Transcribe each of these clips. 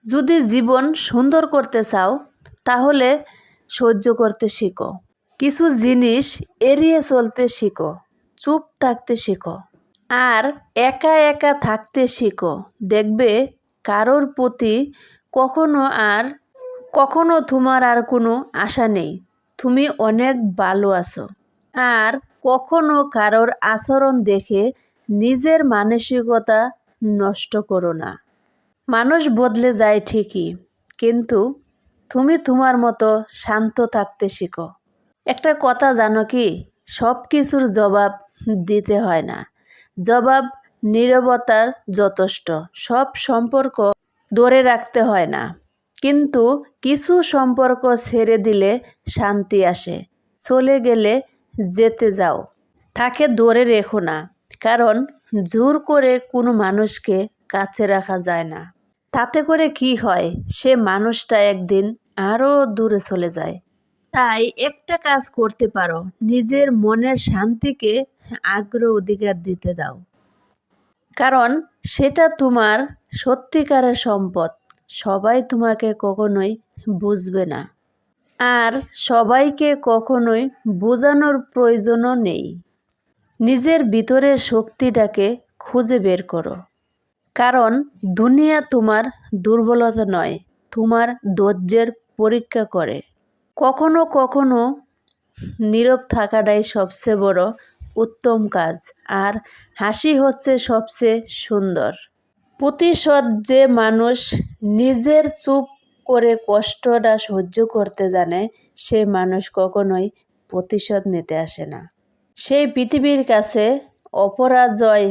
যদি জীবন সুন্দর করতে চাও তাহলে সহ্য করতে শিখো, কিছু জিনিস এড়িয়ে চলতে শিখো, চুপ থাকতে শিখো, আর একা একা থাকতে শিখো। দেখবে কারোর প্রতি কখনো তোমার আর কোনো আশা নেই, তুমি অনেক ভালো আছো। আর কখনো কারোর আচরণ দেখে নিজের মানসিকতা নষ্ট করো না। মানুষ বদলে যায় ঠিকই, কিন্তু তুমি তোমার মতো শান্ত থাকতে শিখো। একটা কথা জানো কি, সব কিছুর জবাব দিতে হয় না, জবাব নীরবতার যথেষ্ট। সব সম্পর্ক ধরে রাখতে হয় না, কিন্তু কিছু সম্পর্ক ছেড়ে দিলে শান্তি আসে। চলে গেলে যেতে যাও, তাকে ধরে রেখো না, কারণ জোর করে কোনো মানুষকে কাছে রাখা যায় না। তাতে করে কি হয়, সে মানুষটা একদিন আরও দূরে চলে যায়। তাই একটা কাজ করতে পারো, নিজের মনের শান্তিকে অধিকার দিতে দাও, কারণ সেটা তোমার সত্যিকারের সম্পদ। সবাই তোমাকে কখনোই বুঝবে না, আর সবাইকে কখনোই বোঝানোর প্রয়োজনও নেই। নিজের ভিতরের শক্তিটাকে খুঁজে বের করো, কারণ দুনিয়া তোমার দুর্বলতা নয়, তোমার ধৈর্যের পরীক্ষা করে। কখনো কখনো নীরব থাকাটাই সবচেয়ে বড় উত্তম কাজ, আর হাসি হচ্ছে সবচেয়ে সুন্দর প্রতিশোধ। যে মানুষ নিজের চুপ করে কষ্টটা সহ্য করতে জানে, সে মানুষ কখনোই প্রতিশোধ নিতে আসে না। সেই পৃথিবীর কাছে অপরাজয়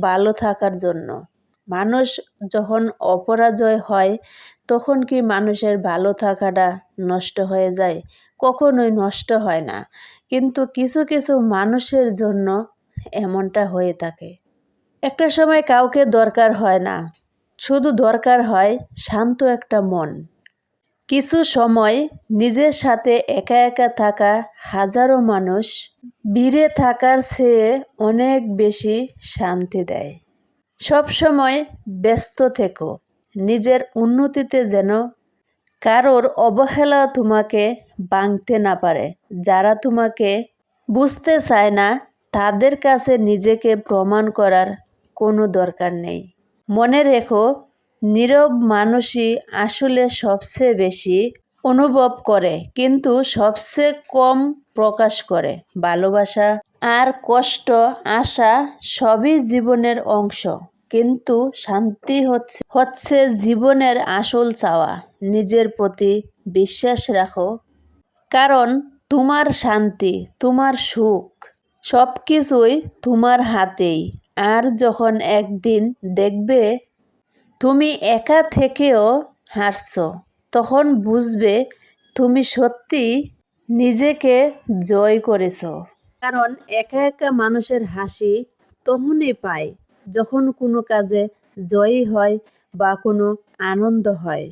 ভালো থাকার জন্য। মানুষ যখন অপরাজয় হয়, তখন কি মানুষের ভালো থাকাটা নষ্ট হয়ে যায়? কখনোই নষ্ট হয় না, কিন্তু কিছু কিছু মানুষের জন্য এমনটা হয়ে থাকে। একটা সময় কাউকে দরকার হয় না, শুধু দরকার হয় শান্ত একটা মন। কিছু সময় নিজের সাথে একা একা থাকা হাজারো মানুষ ভিড়ে থাকার চেয়ে অনেক বেশি শান্তি দেয়। সব সময় ব্যস্ত থেকো, নিজের উন্নতিতে যেন কারোর অবহেলা তোমাকে ভাঙতে না পারে। যারা তোমাকে বুঝতে চায় না, তাদের কাছে নিজেকে প্রমাণ করার কোনো দরকার নেই। মনে রেখো, নীরব মানুষই আসলে সবচেয়ে বেশি অনুভব করে, কিন্তু সবচেয়ে কম প্রকাশ করে। ভালোবাসা আর কষ্ট, আশা সবই জীবনের অংশ, কিন্তু শান্তি হচ্ছে জীবনের আসল চাওয়া। নিজের প্রতি বিশ্বাস রাখো, কারণ তোমার শান্তি, তোমার সুখ সব কিছুই তোমার হাতেই। আর যখন একদিন দেখবে তুমি একা থেকেও হারছো, তখন বুঝবে তুমি সত্যি নিজেকে জয় করেছো। কারণ একা একা মানুষের হাসি তখনই পায় যখন কোনো কাজে জয়ী হয় বা কোনো আনন্দ হয়।